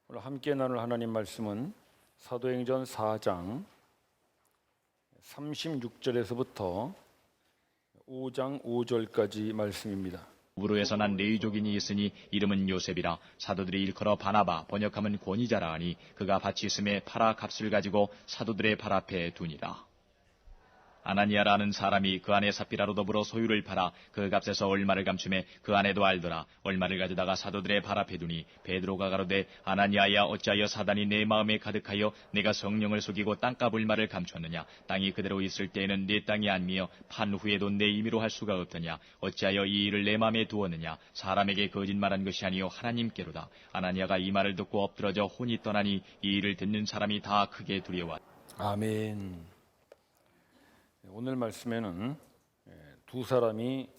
오늘 함께 나눌 하나님 말씀은 사도행전 4장 36절에서부터 5장 5절까지 말씀입니다. 부르에서 난 레위족인이 있으니 이름은 요셉이라. 사도들이 일컬어 바나바, 번역하면 권위자라 하니 그가 밭이 있음에 팔아 값을 가지고 사도들의 발 앞에 두니라. 아나니아라는 사람이 그 안에 삽비라로 더불어 소유를 팔아 그 값에서 얼마를 감춤해 그 안에도 알더라. 얼마를 가져다가 사도들의 발 앞에 두니 베드로가 가로되, 아나니아야, 어찌하여 사단이 내 마음에 가득하여 내가 성령을 속이고 땅값 얼마를 감추었느냐? 땅이 그대로 있을 때에는 내 땅이 아니며 판 후에도 내 임의로 할 수가 없더냐? 어찌하여 이 일을 내 마음에 두었느냐? 사람에게 거짓말한 것이 아니요 하나님께로다. 아나니아가 이 말을 듣고 엎드러져 혼이 떠나니 이 일을 듣는 사람이 다 크게 두려워하더라. 아멘. 오늘 말씀에는 두 사람이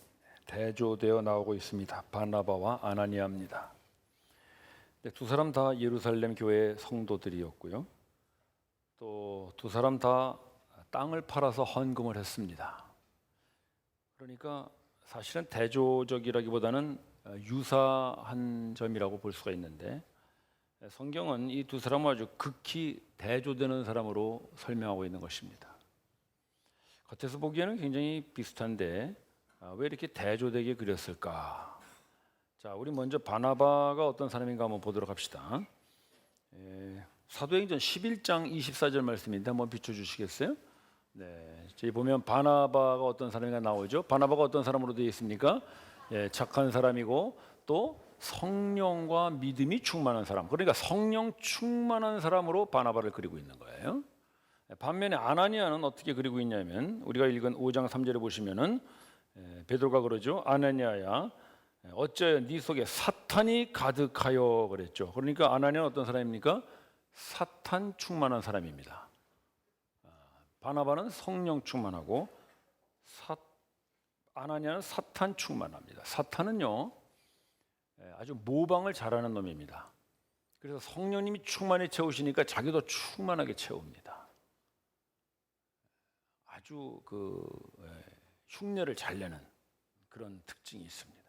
대조되어 나오고 있습니다. 바나바와 아나니아입니다. 두 사람 다 예루살렘 교회 성도들이었고요. 또 두 사람 다 땅을 팔아서 헌금을 했습니다. 그러니까 사실은 대조적이라기보다는 유사한 점이라고 볼 수가 있는데, 성경은 이 두 사람을 아주 극히 대조되는 사람으로 설명하고 있는 것입니다. 겉에서 보기에는 굉장히 비슷한데 왜 이렇게 대조되게 그렸을까? 자, 우리 먼저 바나바가 어떤 사람인가 한번 보도록 합시다. 사도행전 11장 24절 말씀인데 한번 비춰주시겠어요? 네, 저기 보면 바나바가 어떤 사람인가 나오죠. 바나바가 어떤 사람으로 되어 있습니까? 착한 사람이고 또 성령과 믿음이 충만한 사람. 그러니까 성령 충만한 사람으로 바나바를 그리고 있는 거예요. 반면에 아나니아는 어떻게 그리고 있냐면, 우리가 읽은 5장 3절에 보시면은 베드로가 그러죠. 아나니아야, 어째 네 속에 사탄이 가득하여 그랬죠. 그러니까 아나니아는 어떤 사람입니까? 사탄 충만한 사람입니다. 바나바는 성령 충만하고 아나니아는 사탄 충만합니다. 사탄은요 아주 모방을 잘하는 놈입니다. 그래서 성령님이 충만히 채우시니까 자기도 충만하게 채웁니다. 아주 흉내를 잘 내는 그런 특징이 있습니다.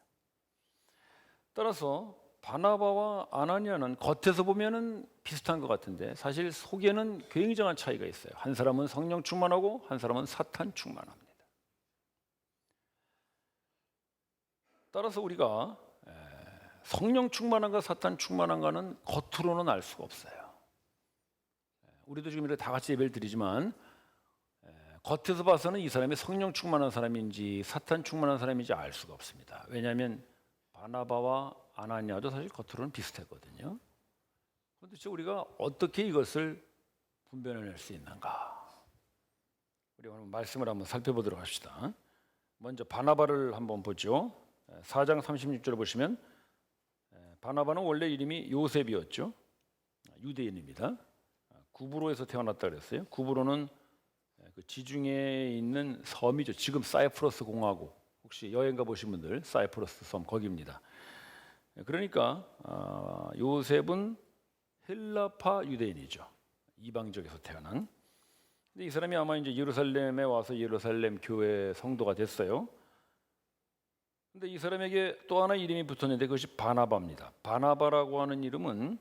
따라서 바나바와 아나니아는 겉에서 보면은 비슷한 것 같은데 사실 속에는 굉장한 차이가 있어요. 한 사람은 성령 충만하고 한 사람은 사탄 충만합니다. 따라서 우리가 성령 충만한가 사탄 충만한가는 겉으로는 알 수가 없어요. 우리도 지금 이렇게 다 같이 예배를 드리지만 겉에서 봐서는 이 사람이 성령 충만한 사람인지 사탄 충만한 사람인지 알 수가 없습니다. 왜냐하면 바나바와 아나니아도 사실 겉으로는 비슷했거든요. 그런데 우리가 어떻게 이것을 분별해낼 수 있는가? 우리 오늘 말씀을 한번 살펴보도록 합시다. 먼저 바나바를 한번 보죠. 4장 36절을 보시면 바나바는 원래 이름이 요셉이었죠. 유대인입니다. 구브로에서 태어났다 그랬어요. 구브로는 그 지중해에 있는 섬이죠. 지금 사이프러스 공화국, 혹시 여행 가보신 분들 사이프러스 섬 거기입니다. 그러니까 요셉은 헬라파 유대인이죠. 이방적에서 태어난. 근데 이 사람이 아마 이제 예루살렘에 와서 예루살렘 교회 성도가 됐어요. 근데 이 사람에게 또 하나 이름이 붙었는데 그것이 바나바입니다. 바나바라고 하는 이름은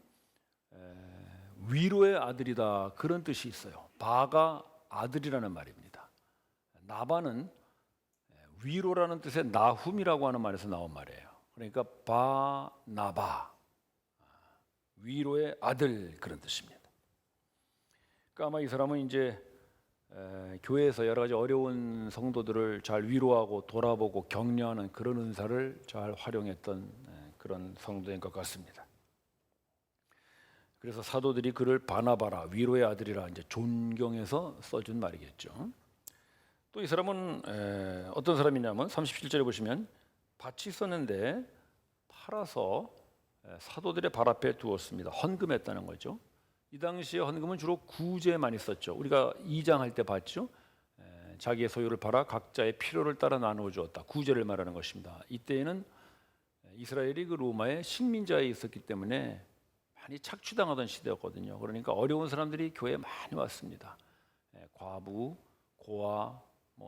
위로의 아들이다, 그런 뜻이 있어요. 바가 아들이라는 말입니다. 나바는 위로라는 뜻의 나훔이라고 하는 말에서 나온 말이에요. 그러니까 바나바, 위로의 아들, 그런 뜻입니다. 그러니까 아마 이 사람은 이제 교회에서 여러 가지 어려운 성도들을 잘 위로하고 돌아보고 격려하는 그런 은사를 잘 활용했던 그런 성도인 것 같습니다. 그래서 사도들이 그를 바나바라, 위로의 아들이라 이제 존경해서 써준 말이겠죠. 또 이 사람은 어떤 사람이냐면 37절에 보시면 밭이 있었는데 팔아서 사도들의 발 앞에 두었습니다. 헌금했다는 거죠. 이 당시에 헌금은 주로 구제에 많이 썼죠. 우리가 2장 할 때 봤죠. 자기의 소유를 팔아 각자의 필요를 따라 나누어 주었다. 구제를 말하는 것입니다. 이때에는 이스라엘이 그 로마의 식민자에 있었기 때문에 많이 착취당하던 시대였거든요. 그러니까 어려운 사람들이 교회에 많이 왔습니다. 과부, 고아,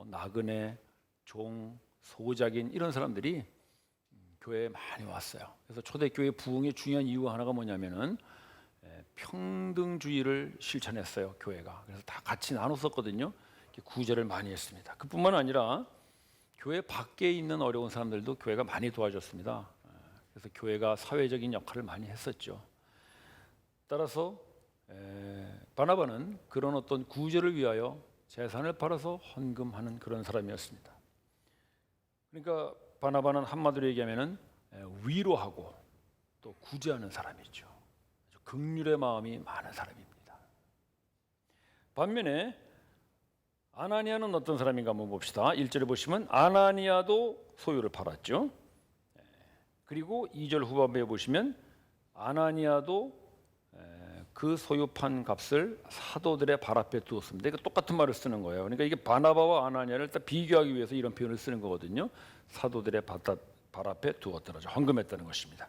나그네, 종, 소작인, 이런 사람들이 교회에 많이 왔어요. 그래서 초대교회 부흥의 중요한 이유 하나가 뭐냐면은 평등주의를 실천했어요, 교회가. 그래서 다 같이 나눴었거든요. 구제를 많이 했습니다. 그뿐만 아니라 교회 밖에 있는 어려운 사람들도 교회가 많이 도와줬습니다. 그래서 교회가 사회적인 역할을 많이 했었죠. 따라서 바나바는 그런 어떤 구제를 위하여 재산을 팔아서 헌금하는 그런 사람이었습니다. 그러니까 바나바는 한마디로 얘기하면은 위로하고 또 구제하는 사람이죠. 긍휼의 마음이 많은 사람입니다. 반면에 아나니아는 어떤 사람인가 한번 봅시다. 1절에 보시면 아나니아도 소유를 팔았죠. 그리고 2절 후반부에 보시면 아나니아도 그 소유 판 값을 사도들의 발 앞에 두었습니다. 이거 똑같은 말을 쓰는 거예요. 그러니까 이게 바나바와 아나니아를 딱 비교하기 위해서 이런 표현을 쓰는 거거든요. 사도들의 발 앞에 두었더라죠. 헌금했다는 것입니다.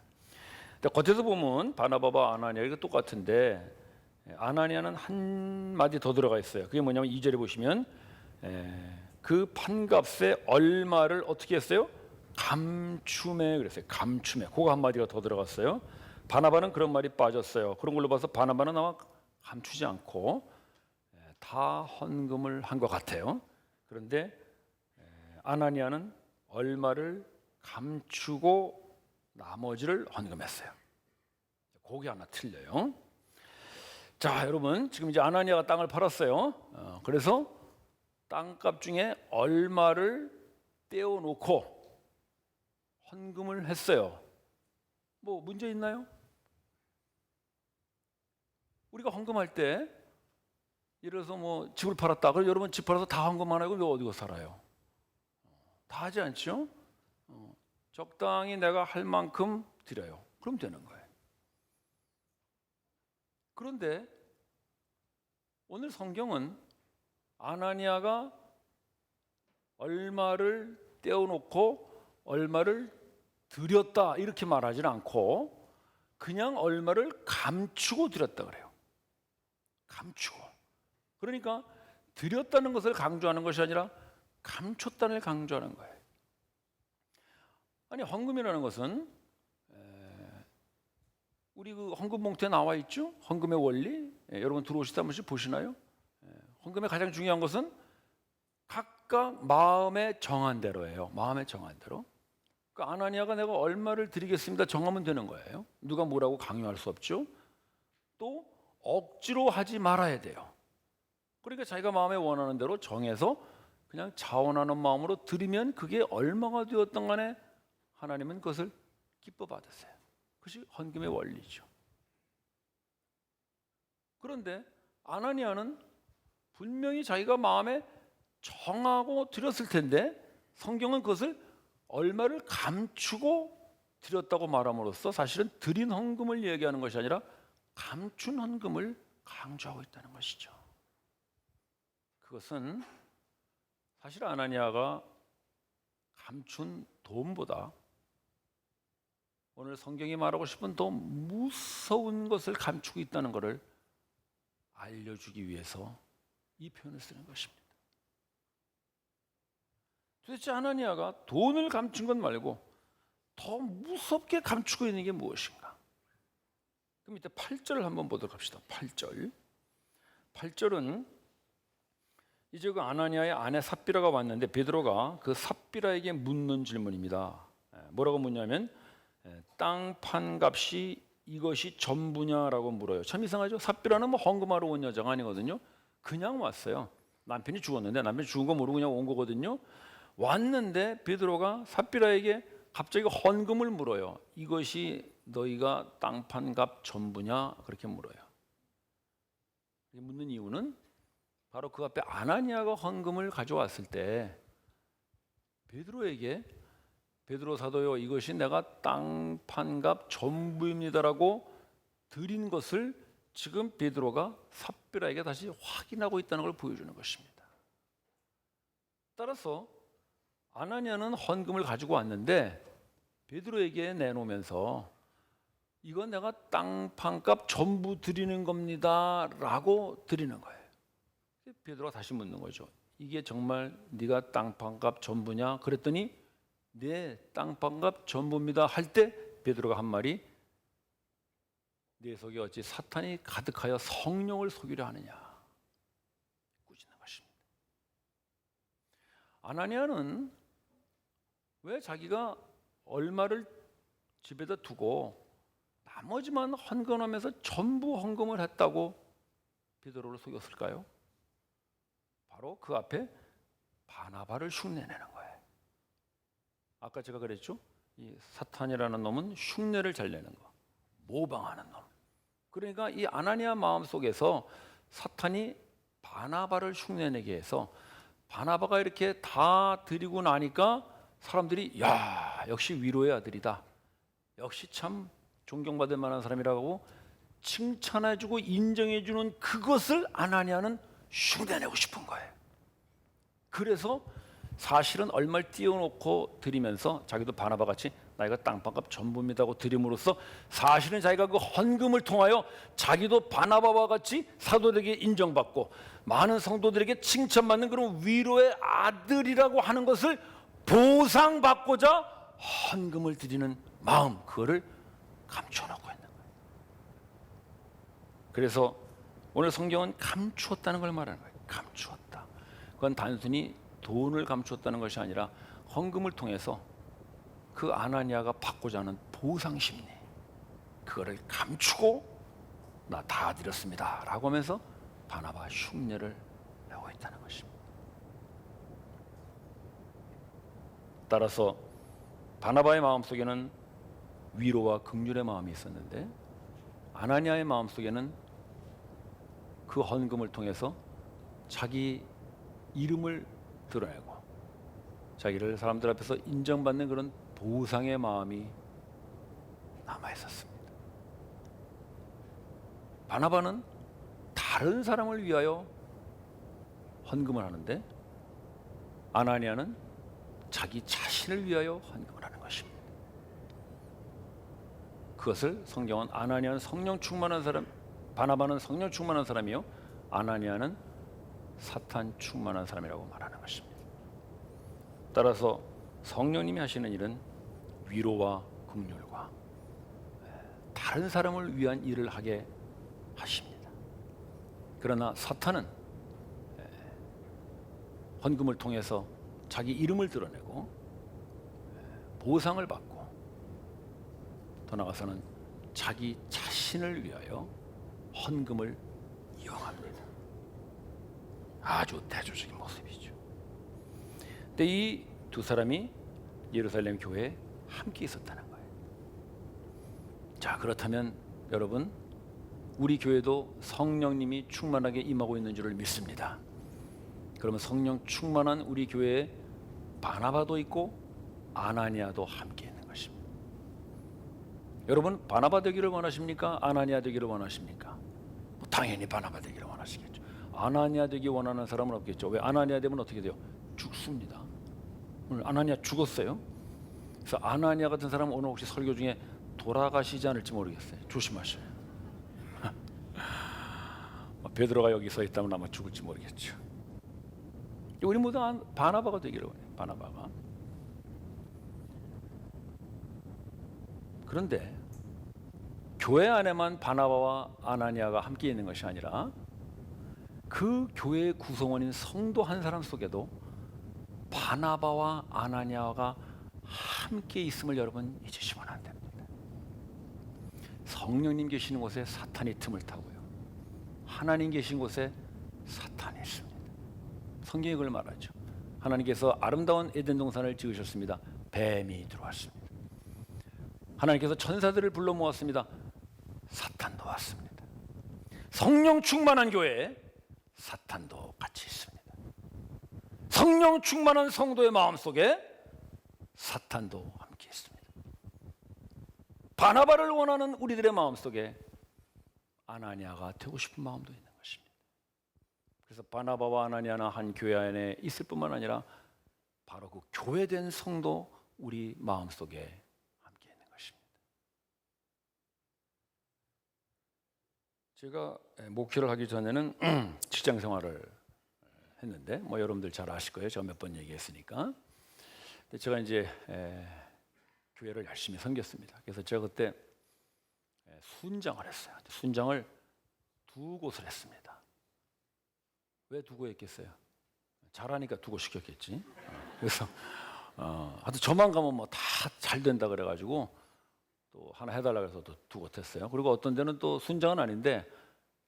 근데 겉에서 보면 바나바와 아나니아가 똑같은데 아나니아는 한 마디 더 들어가 있어요. 그게 뭐냐면 2절에 보시면 그 판값의 얼마를 어떻게 했어요? 감춤에 그랬어요. 감춤에. 그거 한 마디가 더 들어갔어요. 바나바는 그런 말이 빠졌어요. 그런 걸로 봐서 바나바는 아마 감추지 않고 다 헌금을 한 것 같아요. 그런데 아나니아는 얼마를 감추고 나머지를 헌금했어요. 그게 하나 틀려요. 자, 여러분 지금 이제 아나니아가 땅을 팔았어요. 그래서 땅값 중에 얼마를 떼어놓고 헌금을 했어요. 뭐 문제 있나요? 우리가 헌금할 때 예를 들어서 뭐 집을 팔았다. 그럼 여러분 집 팔아서 다 헌금 안 하고 왜 어디가 살아요? 다 하지 않죠? 적당히 내가 할 만큼 드려요. 그럼 되는 거예요. 그런데 오늘 성경은 아나니아가 얼마를 떼어놓고 얼마를 드렸다 이렇게 말하지는 않고 그냥 얼마를 감추고 드렸다 그래요. 감추고. 그러니까 드렸다는 것을 강조하는 것이 아니라 감췄다는 걸 강조하는 거예요. 아니 헌금이라는 것은 우리 그 헌금 봉투에 나와 있죠? 헌금의 원리. 여러분 들어오실 때 한 번씩 보시나요? 헌금의 가장 중요한 것은 각각 마음에 정한 대로예요. 마음에 정한 대로. 그 아나니아가 내가 얼마를 드리겠습니다 정하면 되는 거예요. 누가 뭐라고 강요할 수 없죠. 또 억지로 하지 말아야 돼요. 그러니까 자기가 마음에 원하는 대로 정해서 그냥 자원하는 마음으로 드리면 그게 얼마가 되었던 간에 하나님은 그것을 기뻐 받으세요. 그것이 헌금의 원리죠. 그런데 아나니아는 분명히 자기가 마음에 정하고 드렸을 텐데 성경은 그것을 얼마를 감추고 드렸다고 말함으로써 사실은 드린 헌금을 얘기하는 것이 아니라 감춘 헌금을 강조하고 있다는 것이죠. 그것은 사실 아나니아가 감춘 돈보다 오늘 성경이 말하고 싶은 더 무서운 것을 감추고 있다는 것을 알려주기 위해서 이 표현을 쓰는 것입니다. 도대체 아나니아가 돈을 감춘 것 말고 더 무섭게 감추고 있는 게 무엇인가? 그럼 이때 8절을 한번 보도록 합시다. 8절. 8절은 이제 그 아나니아의 아내 삽비라가 왔는데 베드로가 그 삽비라에게 묻는 질문입니다. 뭐라고 묻냐면 땅 판값이 이것이 전부냐라고 물어요. 참 이상하죠? 삽비라는 뭐 헌금하러 온 여자가 아니거든요. 그냥 왔어요. 남편이 죽었는데 남편이 죽은 거 모르고 그냥 온 거거든요. 왔는데 베드로가 삽비라에게 갑자기 헌금을 물어요. 이것이 너희가 땅 판값 전부냐? 그렇게 물어요. 묻는 이유는 바로 그 앞에 아나니아가 헌금을 가져왔을 때 베드로에게 베드로 사도요 이것이 내가 땅 판값 전부입니다라고 드린 것을 지금 베드로가 삽비라에게 다시 확인하고 있다는 걸 보여주는 것입니다. 따라서 아나니아는 헌금을 가지고 왔는데 베드로에게 내놓으면서 이건 내가 땅 판값 전부 드리는 겁니다라고 드리는 거예요. 베드로가 다시 묻는 거죠. 이게 정말 네가 땅 판값 전부냐? 그랬더니 네, 땅 판값 전부입니다 할 때 베드로가 한 말이 내 속에 어찌 사탄이 가득하여 성령을 속이려 하느냐 꾸짖는 것입니다. 아나니아는 왜 자기가 얼마를 집에다 두고 나머지만 헌금하면서 전부 헌금을 했다고 베드로를 속였을까요? 바로 그 앞에 바나바를 흉내내는 거예요. 아까 제가 그랬죠? 이 사탄이라는 놈은 흉내를 잘 내는 거, 모방하는 놈. 그러니까 이 아나니아 마음속에서 사탄이 바나바를 흉내내게 해서 바나바가 이렇게 다 드리고 나니까 사람들이 야, 역시 위로의 아들이다. 역시 참 존경받을 만한 사람이라고 칭찬해주고 인정해주는 그것을 아나니아는 흉내내고 싶은 거예요. 그래서 사실은 얼마를 띄워놓고 드리면서 자기도 바나바 같이 나 이거 땅값 전부입니다 하고 드림으로써 사실은 자기가 그 헌금을 통하여 자기도 바나바와 같이 사도들에게 인정받고 많은 성도들에게 칭찬받는 그런 위로의 아들이라고 하는 것을 보상받고자 헌금을 드리는 마음, 그거를 감춰놓고 있는 거예요. 그래서 오늘 성경은 감추었다는 걸 말하는 거예요. 감추었다. 그건 단순히 돈을 감추었다는 것이 아니라 헌금을 통해서 그 아나니아가 받고자 하는 보상심리, 그거를 감추고 나 다 드렸습니다 라고 하면서 바나바 흉내를 내고 있다는 것입니다. 따라서 바나바의 마음속에는 위로와 긍휼의 마음이 있었는데 아나니아의 마음속에는 그 헌금을 통해서 자기 이름을 드러내고 자기를 사람들 앞에서 인정받는 그런 보상의 마음이 남아 있었습니다. 바나바는 다른 사람을 위하여 헌금을 하는데 아나니아는 자기 자신을 위하여 헌금을 하는 것입니다. 그것을 성경은 아나니아는 성령 충만한 사람, 바나바는 성령 충만한 사람이요 아나니아는 사탄 충만한 사람이라고 말하는 것입니다. 따라서 성령님이 하시는 일은 위로와 긍휼과 다른 사람을 위한 일을 하게 하십니다. 그러나 사탄은 헌금을 통해서 자기 이름을 드러내고 보상을 받고 더 나아가서는 자기 자신을 위하여 헌금을 이용합니다. 아주 대조적인 모습이죠. 근데 이 두 사람이 예루살렘 교회에 함께 있었다는 거예요. 자, 그렇다면 여러분, 우리 교회도 성령님이 충만하게 임하고 있는 줄을 믿습니다. 그러면 성령 충만한 우리 교회에 바나바도 있고 아나니아도 함께 있는 것입니다. 여러분, 바나바 되기를 원하십니까? 아나니아 되기를 원하십니까? 당연히 바나바 되기를 원하시겠죠. 아나니아 되기 원하는 사람은 없겠죠. 왜? 아나니아 되면 어떻게 돼요? 죽습니다. 오늘 아나니아 죽었어요. 그래서 아나니아 같은 사람은 오늘 혹시 설교 중에 돌아가시지 않을지 모르겠어요. 조심하셔요. 베드로가 여기 서 있다면 아마 죽을지 모르겠죠. 우리 모두 바나바가 되기를 원해요. 바나바가. 그런데 교회 안에만 바나바와 아나니아가 함께 있는 것이 아니라 그 교회의 구성원인 성도 한 사람 속에도 바나바와 아나니아가 함께 있음을 여러분 잊으시면 안 됩니다. 성령님 계시는 곳에 사탄이 틈을 타고요. 하나님 계신 곳에 사탄이 있습니다. 성경이 그걸 말하죠. 하나님께서 아름다운 에덴 동산을 지으셨습니다. 뱀이 들어왔습니다. 하나님께서 천사들을 불러 모았습니다. 사탄도 왔습니다. 성령 충만한 교회에 사탄도 같이 있습니다. 성령 충만한 성도의 마음속에 사탄도 함께 있습니다. 바나바를 원하는 우리들의 마음속에 아나니아가 되고 싶은 마음도 있는 것입니다. 그래서 바나바와 아나니아는 한 교회 안에 있을 뿐만 아니라 바로 그 교회된 성도 우리 마음속에 함께 있는 것입니다. 제가 목회를 하기 전에는 직장 생활을 했는데 뭐 여러분들 잘 아실 거예요. 제가 몇 번 얘기했으니까. 근데 제가 이제 교회를 열심히 섬겼습니다. 그래서 제가 그때 순장을 했어요. 순장을 두 곳을 했습니다. 왜 두 곳 했겠어요? 잘하니까 두 곳 시켰겠지. 그래서 하여튼 저만 가면 뭐 다 잘 된다 그래가지고 또 하나 해달라 그래서 또 두 곳 했어요. 그리고 어떤 데는 또 순장은 아닌데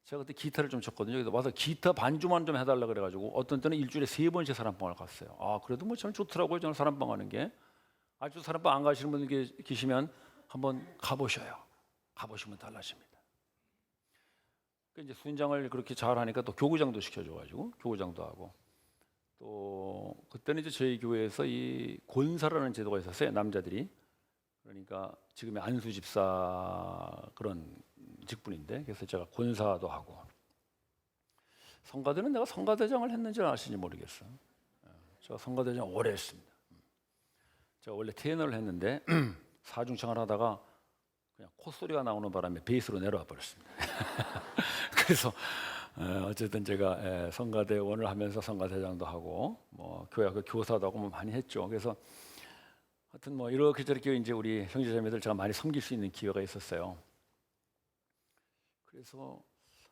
제가 그때 기타를 좀 쳤거든요. 그래서 와서 기타 반주만 좀 해달라 그래가지고 어떤 때는 일주일에 3번씩 사람방을 갔어요. 그래도 뭐 참 좋더라고요. 저는 사람방 가는 게. 아주 사람방 안 가시는 분들 계시면 한번 가보셔요. 가보시면 달라집니다. 이제 순장을 그렇게 잘하니까 또 교구장도 시켜줘가지고 교구장도 하고 또 그때는 이제 저희 교회에서 이 권사라는 제도가 있었어요. 남자들이. 그러니까 지금의 안수 집사 그런 직분인데 그래서 제가 권사도 하고 성가대는 내가 성가대장을 했는지 아시는지 모르겠어요. 제가 성가대장 오래 했습니다. 제가 원래 테너를 했는데 사중창을 하다가 그냥 콧소리가 나오는 바람에 베이스로 내려와 버렸습니다. 그래서 어쨌든 제가 성가대원을 하면서 성가대장도 하고 뭐 교회학교 교사도 하고 뭐 많이 했죠. 그래서 하여튼 뭐 이렇게 저렇게 이제 우리 형제자매들 제가 많이 섬길 수 있는 기회가 있었어요. 그래서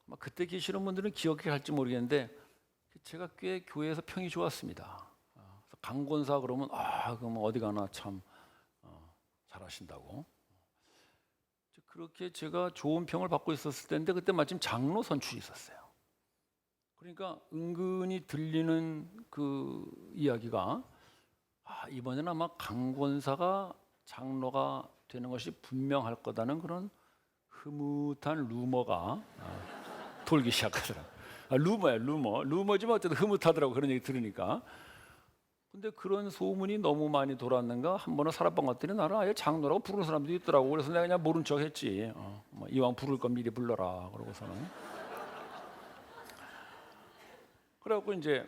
아마 그때 계시는 분들은 기억할지 모르겠는데 제가 꽤 교회에서 평이 좋았습니다. 그래서 강권사 그러면 그럼 어디 가나 참 잘하신다고. 그렇게 제가 좋은 평을 받고 있었을 때인데 그때 마침 장로 선출이 있었어요. 그러니까 은근히 들리는 그 이야기가 이번에는 아마 강권사가 장로가 되는 것이 분명할 거다는 그런 흐뭇한 루머가 돌기 시작하더라고요. 루머야 루머. 루머지만 어쨌든 흐뭇하더라고 그런 얘기 들으니까. 근데 그런 소문이 너무 많이 돌았는가 한 번은 사람방 갔더니 나를 아예 장로라고 부르는 사람들이 있더라고. 그래서 내가 그냥 모른 척 했지. 뭐 이왕 부를 건 미리 불러라 그러고서는. 그래갖고 이제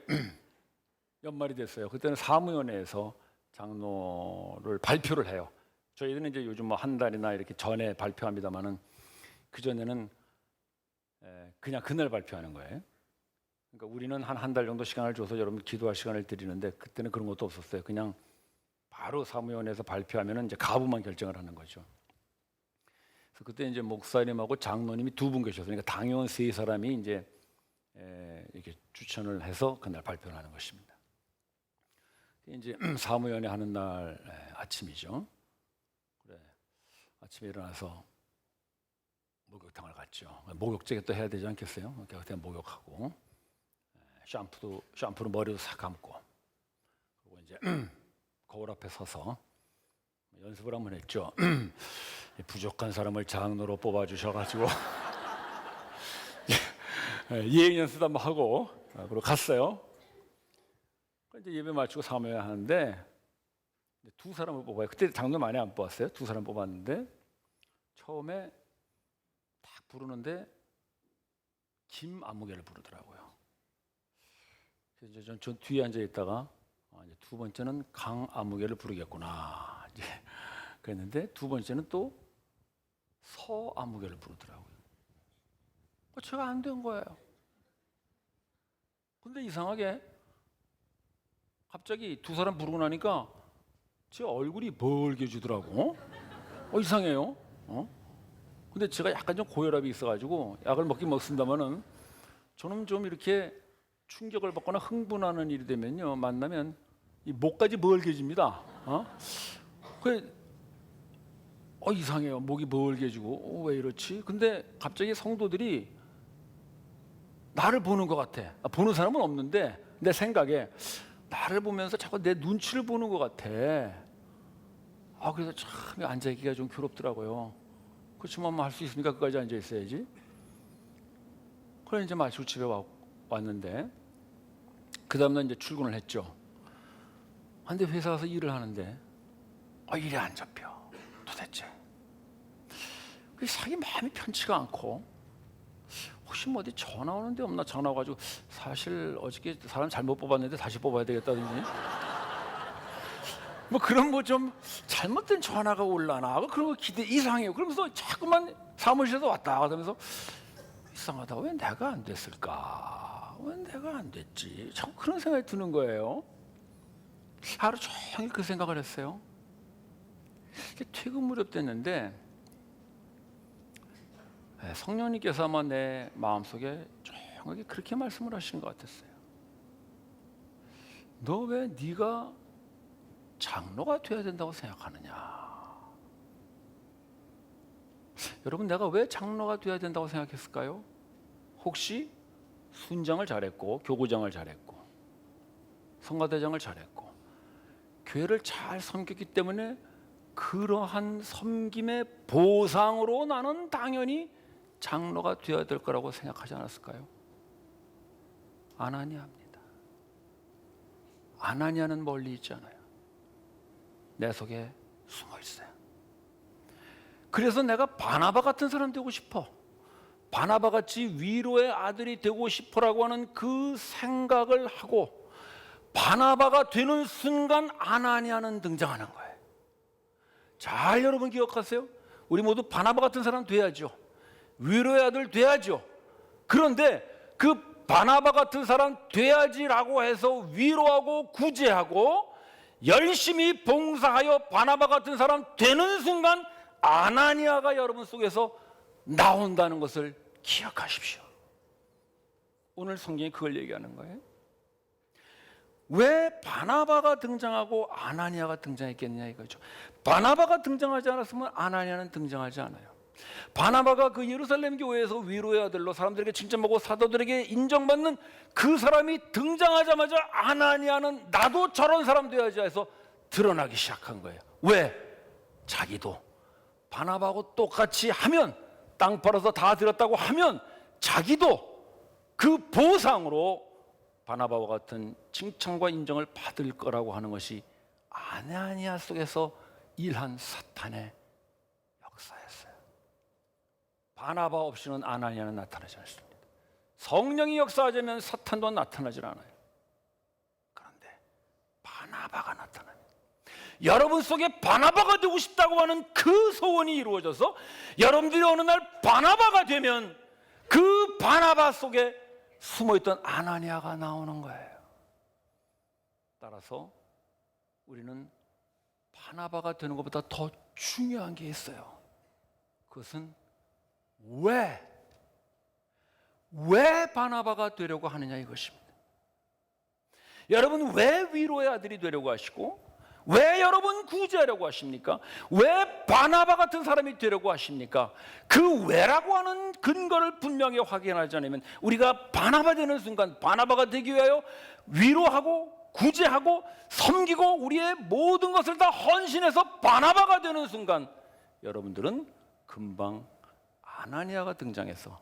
연말이 됐어요. 그때는 사무위원회에서 장로를 발표를 해요. 저희들은 이제 요즘 뭐 한 달이나 이렇게 전에 발표합니다만은 그 전에는 그냥 그날 발표하는 거예요. 그러니까 우리는 한 달 정도 시간을 줘서 여러분 기도할 시간을 드리는데 그때는 그런 것도 없었어요. 그냥 바로 사무위원회에서 발표하면은 이제 가부만 결정을 하는 거죠. 그래서 그때 이제 목사님하고 장로님이 두 분 계셨어요. 그러니까 당의원 3사람이 이제 이렇게 추천을 해서 그날 발표를 하는 것입니다. 이제 사무위원회 하는 날 아침이죠. 그래 아침에 일어나서 목욕탕을 갔죠. 목욕제가 또 해야 되지 않겠어요? 그때 목욕하고 샴푸로 머리도 싹 감고 그리고 이제 거울 앞에 서서 연습을 한번 했죠. 부족한 사람을 장로로 뽑아주셔가지고 예행 연습도 한번 하고 그리고 갔어요. 이제 예배 마치고 사모예배 하는데 두 사람을 뽑아요. 그때 장로 많이 안 뽑았어요. 두 사람 뽑았는데 처음에 딱 부르는데 김아무개를 부르더라고요. 그래서 이제 전 뒤에 앉아 있다가 이제 두 번째는 강아무개를 부르겠구나 이제 그랬는데 두 번째는 또 서아무개를 부르더라고요. 제가 안 된 거예요. 근데 이상하게 갑자기 두 사람 부르고 나니까 제 얼굴이 벌개지더라고. 이상해요. 근데 제가 약간 좀 고혈압이 있어가지고 약을 먹긴 먹습니다만은 저는 좀 이렇게 충격을 받거나 흥분하는 일이 되면요 만나면 이 목까지 벌개집니다. 이상해요. 목이 벌개지고 왜 이렇지? 근데 갑자기 성도들이 나를 보는 것 같아. 보는 사람은 없는데 내 생각에 나를 보면서 자꾸 내 눈치를 보는 것 같아. 그래서 참 앉아있기가 좀 괴롭더라고요. 그렇지만 뭐 할 수 있으니까 끝까지 앉아 있어야지. 그래 이제 마치고 집에 왔는데 그 다음날 이제 출근을 했죠. 근데 회사 가서 일을 하는데 일이 안 잡혀. 도대체 그 자기 마음이 편치가 않고 혹시 뭐 어디 전화 오는 데 없나 전화 와가지고 사실 어저께 사람 잘못 뽑았는데 다시 뽑아야 되겠다든지 뭐 그런 뭐 좀 잘못된 전화가 올라나 그런 거 기대 이상해요. 그러면서 자꾸만 사무실에서 왔다 갔다 하면서 이상하다. 왜 내가 안 됐을까? 왜 내가 안 됐지? 자꾸 그런 생각이 드는 거예요. 하루 종일 그 생각을 했어요. 퇴근 무렵 됐는데 성령님께서 아마 내 마음속에 조용하게 그렇게 말씀을 하시는 것 같았어요. 너 왜 네가 장로가 돼야 된다고 생각하느냐? 여러분, 내가 왜 장로가 돼야 된다고 생각했을까요? 혹시 순장을 잘했고 교구장을 잘했고 성가대장을 잘했고 교회를 잘 섬겼기 때문에 그러한 섬김의 보상으로 나는 당연히 장로가 되어야 될 거라고 생각하지 않았을까요? 아나니아입니다. 아나니아는 멀리 있지 않아요. 내 속에 숨어 있어요. 그래서 내가 바나바 같은 사람 되고 싶어. 바나바 같이 위로의 아들이 되고 싶어라고 하는 그 생각을 하고 바나바가 되는 순간 아나니아는 등장하는 거예요. 잘 여러분 기억하세요. 우리 모두 바나바 같은 사람 돼야죠. 위로의 아들 돼야죠. 그런데 그 바나바 같은 사람 돼야지라고 해서 위로하고 구제하고 열심히 봉사하여 바나바 같은 사람 되는 순간 아나니아가 여러분 속에서 나온다는 것을 기억하십시오. 오늘 성경이 그걸 얘기하는 거예요. 왜 바나바가 등장하고 아나니아가 등장했겠냐 이거죠. 바나바가 등장하지 않았으면 아나니아는 등장하지 않아요. 바나바가 그 예루살렘 교회에서 위로의 아들로 사람들에게 칭찬받고 사도들에게 인정받는 그 사람이 등장하자마자 아나니아는 나도 저런 사람 돼야지 해서 드러나기 시작한 거예요. 왜? 자기도 바나바하고 똑같이 하면 땅 팔아서 다 들었다고 하면 자기도 그 보상으로 바나바와 같은 칭찬과 인정을 받을 거라고 하는 것이 아나니아 속에서 일한 사탄의 역사였어요. 바나바 없이는 아나니아는 나타나지 않습니다. 성령이 역사하자면 사탄도 나타나질 않아요. 그런데 바나바가 나타납니다. 여러분 속에 바나바가 되고 싶다고 하는 그 소원이 이루어져서 여러분들이 어느 날 바나바가 되면 그 바나바 속에 숨어있던 아나니아가 나오는 거예요. 따라서 우리는 바나바가 되는 것보다 더 중요한 게 있어요. 그것은 왜 바나바가 되려고 하느냐 이것입니다. 여러분 왜 위로의 아들이 되려고 하시고 왜 여러분 구제하려고 하십니까? 왜 바나바 같은 사람이 되려고 하십니까? 그 왜라고 하는 근거를 분명히 확인하지 않으면 우리가 바나바 되는 순간 바나바가 되기 위하여 위로하고 구제하고 섬기고 우리의 모든 것을 다 헌신해서 바나바가 되는 순간 여러분들은 금방 아나니아가 등장해서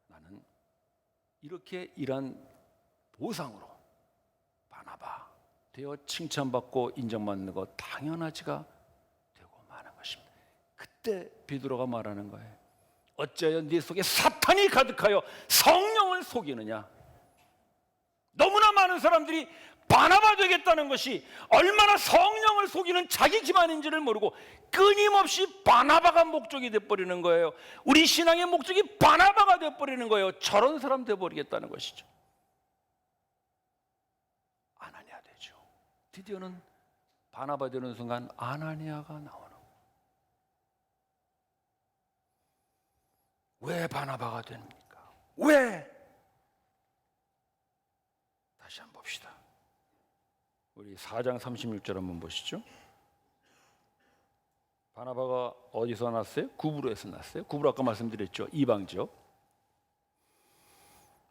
나는 이렇게 일한 보상으로 바나바 되어 칭찬받고 인정받는 것 당연하지가 되고 마는 것입니다. 그때 베드로가 말하는 거예요. 어찌하여 네 속에 사탄이 가득하여 성령을 속이느냐. 너무나 많은 사람들이 바나바 되겠다는 것이 얼마나 성령을 속이는 자기 기만인지를 모르고 끊임없이 바나바가 목적이 돼버리는 거예요. 우리 신앙의 목적이 바나바가 돼버리는 거예요. 저런 사람 돼버리겠다는 것이죠. 아나니아 되죠. 드디어는 바나바 되는 순간 아나니아가 나오는 거예요. 왜 바나바가 됩니까? 왜? 다시 한번 봅시다. 우리 4장 36절 한번 보시죠. 바나바가 어디서 났어요? 구브로에서 났어요. 구브로 아까 말씀드렸죠. 이방 지역.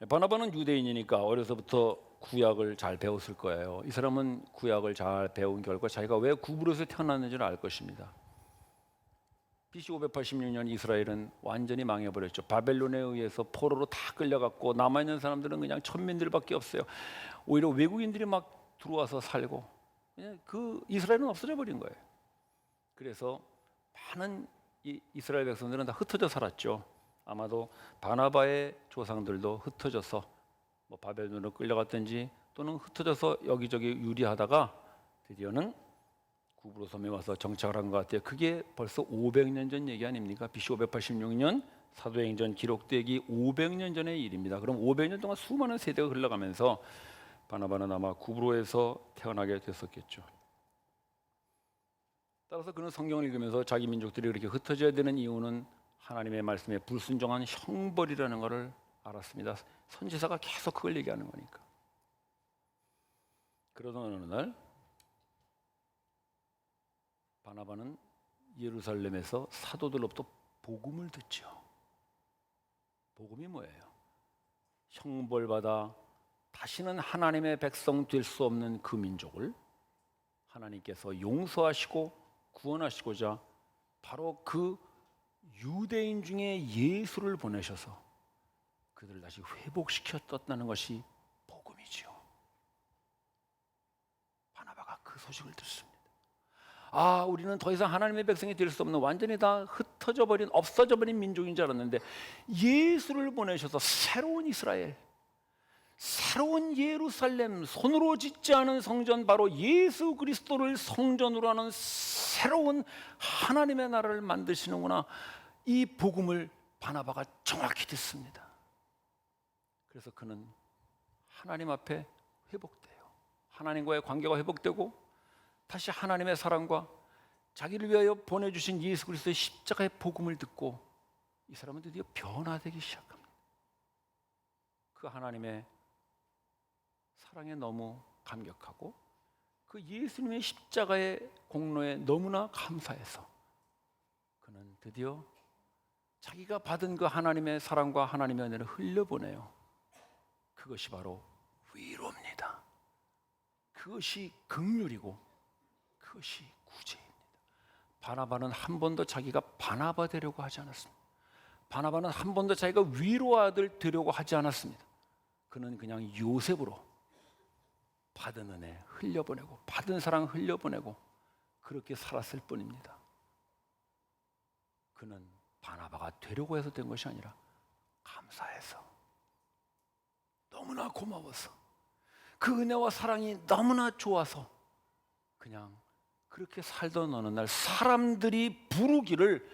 바나바는 유대인이니까 어려서부터 구약을 잘 배웠을 거예요. 이 사람은 구약을 잘 배운 결과 자기가 왜 구브로에서 태어났는지를 알 것입니다. BC 586년 이스라엘은 완전히 망해버렸죠. 바벨론에 의해서 포로로 다 끌려갔고 남아있는 사람들은 그냥 천민들밖에 없어요. 오히려 외국인들이 막 들어와서 살고 그냥 그 이스라엘은 없어져 버린 거예요. 그래서 많은 이스라엘 백성들은 다 흩어져 살았죠. 아마도 바나바의 조상들도 흩어져서 뭐 바벨론으로 끌려갔든지 또는 흩어져서 여기저기 유리하다가 드디어는 구브로 섬에 와서 정착을 한 것 같아요. 그게 벌써 500년 전 얘기 아닙니까? BC 586년 사도행전 기록되기 500년 전의 일입니다. 그럼 500년 동안 수많은 세대가 흘러가면서 바나바는 아마 구브로에서 태어나게 됐었겠죠. 따라서 그는 성경을 읽으면서 자기 민족들이 그렇게 흩어져야 되는 이유는 하나님의 말씀에 불순종한 형벌이라는 것을 알았습니다. 선지자가 계속 그걸 얘기하는 거니까. 그러던 어느 날 바나바는 예루살렘에서 사도들로부터 복음을 듣죠. 복음이 뭐예요? 형벌받아 다시는 하나님의 백성 될 수 없는 그 민족을 하나님께서 용서하시고 구원하시고자 바로 그 유대인 중에 예수를 보내셔서 그들을 다시 회복시켰다는 것이 복음이죠. 바나바가 그 소식을 듣습니다. 아, 우리는 더 이상 하나님의 백성이 될 수 없는 완전히 다 흩어져 버린, 없어져 버린 민족인 줄 알았는데 예수를 보내셔서 새로운 이스라엘, 새로운 예루살렘, 손으로 짓지 않은 성전, 바로 예수 그리스도를 성전으로 하는 새로운 하나님의 나라를 만드시는구나. 이 복음을 바나바가 정확히 듣습니다. 그래서 그는 하나님 앞에 회복돼요. 하나님과의 관계가 회복되고 다시 하나님의 사랑과 자기를 위하여 보내주신 예수 그리스도의 십자가의 복음을 듣고 이 사람은 드디어 변화되기 시작합니다. 그 하나님의 사랑에 너무 감격하고 그 예수님의 십자가의 공로에 너무나 감사해서 그는 드디어 자기가 받은 그 하나님의 사랑과 하나님의 은혜를 흘려보내요. 그것이 바로 위로입니다. 그것이 긍휼이고 그것이 구제입니다. 바나바는 한 번도 자기가 바나바 되려고 하지 않았습니다. 바나바는 한 번도 자기가 위로 아들 되려고 하지 않았습니다. 그는 그냥 요셉으로 받은 은혜 흘려보내고 받은 사랑 흘려보내고 그렇게 살았을 뿐입니다. 그는 바나바가 되려고 해서 된 것이 아니라 감사해서, 너무나 고마워서, 그 은혜와 사랑이 너무나 좋아서 그냥 그렇게 살던 어느 날 사람들이 부르기를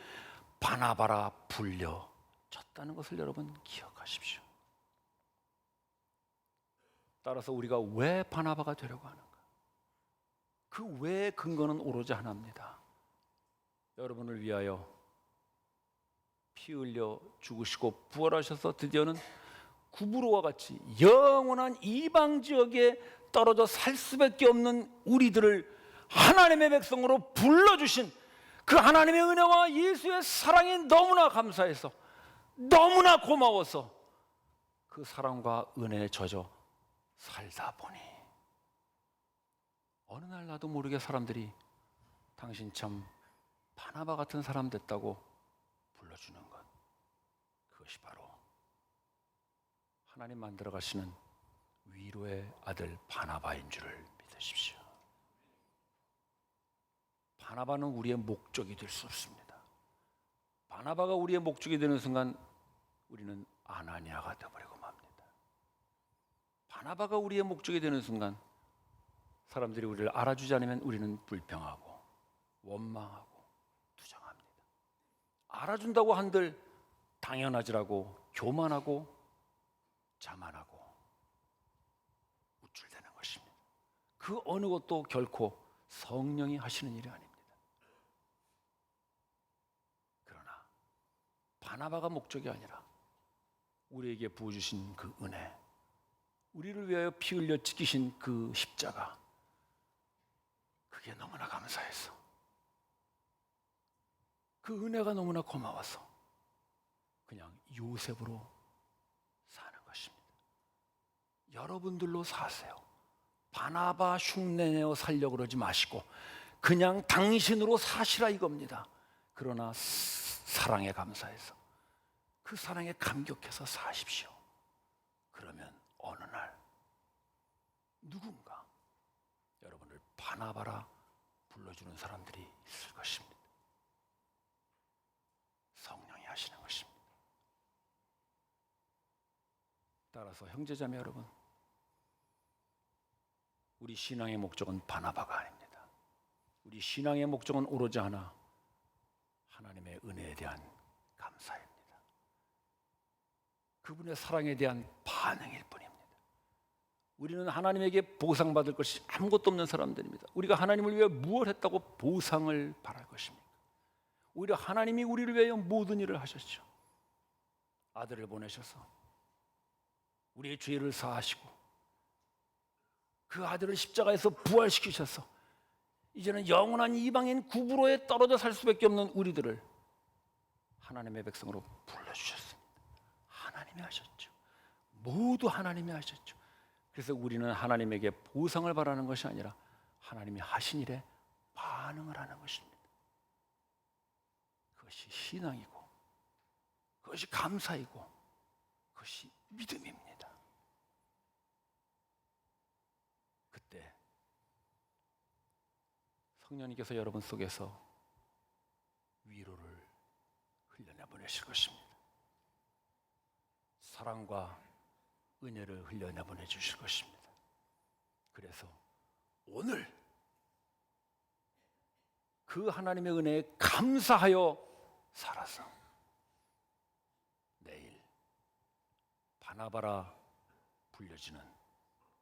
바나바라 불려졌다는 것을 여러분 기억하십시오. 따라서 우리가 왜 바나바가 되려고 하는가? 그 왜 근거는 오로지 하나입니다. 여러분을 위하여 피 흘려 죽으시고 부활하셔서 드디어는 구부로와 같이 영원한 이방 지역에 떨어져 살 수밖에 없는 우리들을 하나님의 백성으로 불러주신 그 하나님의 은혜와 예수의 사랑에 너무나 감사해서, 너무나 고마워서 그 사랑과 은혜에 젖어 살다 보니 어느 날 나도 모르게 사람들이 당신 참 바나바 같은 사람 됐다고 불러주는 것, 그것이 바로 하나님 만들어 가시는 위로의 아들 바나바인 줄을 믿으십시오. 바나바는 우리의 목적이 될 수 없습니다. 바나바가 우리의 목적이 되는 순간 우리는 아나니아가 되어버리고 맙니다. 바나바가 우리의 목적이 되는 순간 사람들이 우리를 알아주지 않으면 우리는 불평하고 원망하고 투정합니다. 알아준다고 한들 당연하지라고 교만하고 자만하고 우쭐대는 것입니다. 그 어느 것도 결코 성령이 하시는 일이 아닙니다. 그러나 바나바가 목적이 아니라 우리에게 부어주신 그 은혜, 우리를 위하여 피 흘려 찢기신 그 십자가, 그게 너무나 감사해서, 그 은혜가 너무나 고마워서 그냥 요셉으로 사는 것입니다. 여러분들로 사세요. 바나바 흉내내어 살려고 그러지 마시고 그냥 당신으로 사시라 이겁니다. 그러나 사랑에 감사해서, 그 사랑에 감격해서 사십시오. 그러면 어느 날 누군가 여러분을 바나바라 불러주는 사람들이 있을 것입니다. 성령이 하시는 것입니다. 따라서 형제자매 여러분, 우리 신앙의 목적은 바나바가 아닙니다. 우리 신앙의 목적은 오로지 하나, 하나님의 은혜에 대한 감사입니다. 그분의 사랑에 대한 반응일 뿐입니다. 우리는 하나님에게 보상받을 것이 아무것도 없는 사람들입니다. 우리가 하나님을 위해 무엇을 했다고 보상을 바랄 것입니까? 오히려 하나님이 우리를 위하여 모든 일을 하셨죠. 아들을 보내셔서 우리의 죄를 사하시고 그 아들을 십자가에서 부활시키셔서 이제는 영원한 이방인 구부로에 떨어져 살 수밖에 없는 우리들을 하나님의 백성으로 불러주셨습니다. 하나님이 하셨죠. 모두 하나님이 하셨죠. 그래서 우리는 하나님에게 보상을 바라는 것이 아니라 하나님이 하신 일에 반응을 하는 것입니다. 그것이 신앙이고 그것이 감사이고 그것이 믿음입니다. 그때 성령님께서 여러분 속에서 위로를 흘려내보내실 것입니다. 사랑과 은혜를 흘려내보내 주실 것입니다. 그래서 오늘 그 하나님의 은혜에 감사하여 살아서 내일 바나바라 불려지는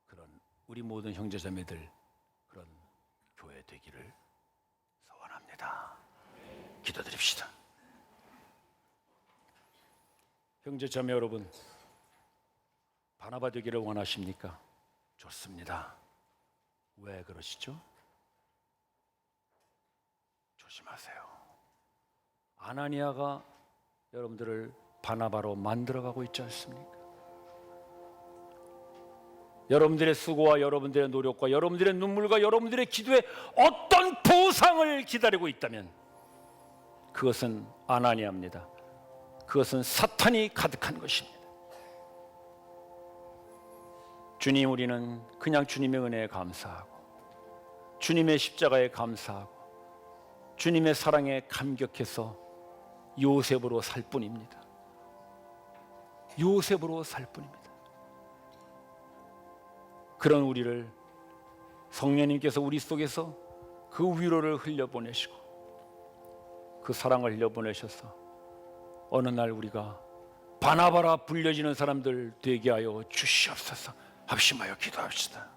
그런 우리 모든 형제자매들 그런 교회 되기를 소원합니다. 기도드립시다. 형제자매 여러분, 바나바 되기를 원하십니까? 좋습니다. 왜 그러시죠? 조심하세요. 아나니아가 여러분들을 바나바로 만들어가고 있지 않습니까? 여러분들의 수고와 여러분들의 노력과 여러분들의 눈물과 여러분들의 기도에 어떤 보상을 기다리고 있다면 그것은 아나니아입니다. 그것은 사탄이 가득한 것입니다. 주님, 우리는 그냥 주님의 은혜에 감사하고 주님의 십자가에 감사하고 주님의 사랑에 감격해서 요셉으로 살 뿐입니다. 요셉으로 살 뿐입니다. 그런 우리를 성령님께서 우리 속에서 그 위로를 흘려보내시고 그 사랑을 흘려보내셔서 어느 날 우리가 바나바라 불려지는 사람들 되게 하여 주시옵소서. 합심하여 기도합시다.